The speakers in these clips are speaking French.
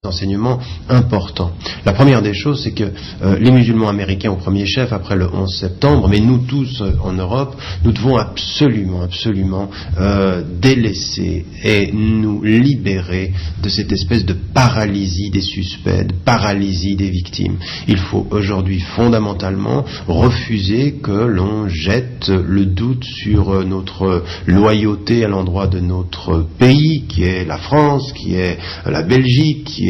enseignements importants. La première des choses, c'est que les musulmans américains au premier chef, après le 11 septembre, mais nous tous en Europe, nous devons absolument délaisser et nous libérer de cette espèce de paralysie des suspects, de paralysie des victimes. Il faut aujourd'hui fondamentalement refuser que l'on jette le doute sur notre loyauté à l'endroit de notre pays, qui est la France, qui est la Belgique, qui est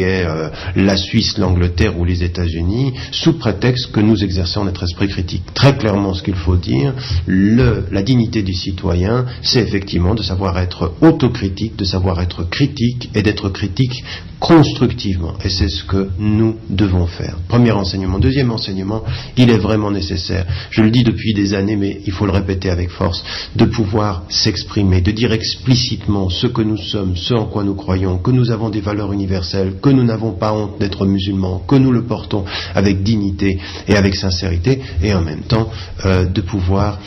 la Suisse, l'Angleterre ou les États-Unis, sous prétexte que nous exerçons notre esprit critique. Très clairement, ce qu'il faut dire, la dignité du citoyen, c'est effectivement de savoir être autocritique, de savoir être critique et d'être critique constructivement. Et c'est ce que nous devons faire. Premier enseignement. Deuxième enseignement, il est vraiment nécessaire, je le dis depuis des années, mais il faut le répéter avec force, de pouvoir s'exprimer, de dire explicitement ce que nous sommes, ce en quoi nous croyons, que nous avons des valeurs universelles, que nous n'avons pas honte d'être musulmans, que nous le portons avec dignité et avec sincérité, et en même temps de pouvoir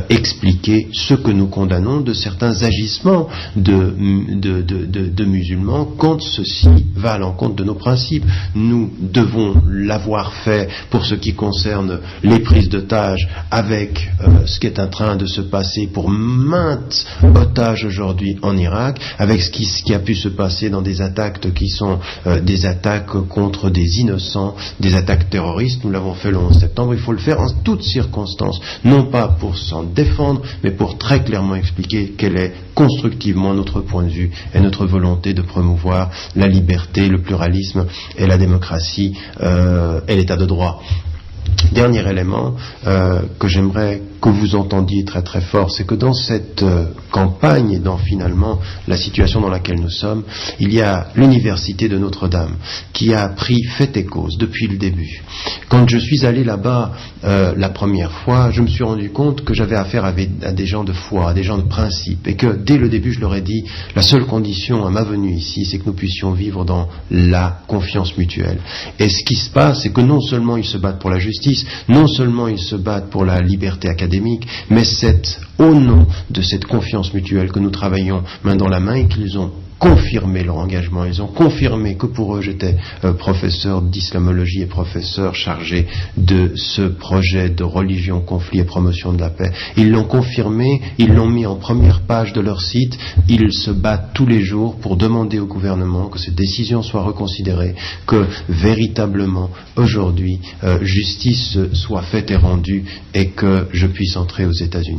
expliquer ce que nous condamnons de certains agissements de musulmans quand ceci va à l'encontre de nos principes. Nous devons l'avoir fait pour ce qui concerne les prises d'otages, avec ce qui est en train de se passer pour maintes otages aujourd'hui en Irak, avec ce qui a pu se passer dans des attaques qui sont des attaques contre des innocents, des attaques terroristes. Nous l'avons fait le 11 septembre. Il faut le faire en toutes circonstances, non pas pour s'en défendre, mais pour très clairement expliquer quel est constructivement notre point de vue et notre volonté de promouvoir la liberté, le pluralisme et la démocratie et l'état de droit. Dernier élément que j'aimerais que vous entendiez très très fort, c'est que dans cette campagne et dans finalement la situation dans laquelle nous sommes, il y a l'université de Notre-Dame qui a pris fait et cause depuis le début. Quand je suis allé là-bas la première fois, je me suis rendu compte que j'avais affaire à des gens de foi, à des gens de principe, et que dès le début je leur ai dit, la seule condition à ma venue ici, c'est que nous puissions vivre dans la confiance mutuelle. Et ce qui se passe, c'est que non seulement ils se battent pour la justice, non seulement ils se battent pour la liberté académique, mais c'est au nom de cette confiance mutuelle que nous travaillons main dans la main et qu'ils ont confirmé leur engagement. Ils ont confirmé que pour eux j'étais professeur d'islamologie et professeur chargé de ce projet de religion, conflit et promotion de la paix. Ils l'ont confirmé, ils l'ont mis en première page de leur site, ils se battent tous les jours pour demander au gouvernement que cette décision soit reconsidérée, que véritablement aujourd'hui justice soit faite et rendue et que je puisse entrer aux États-Unis.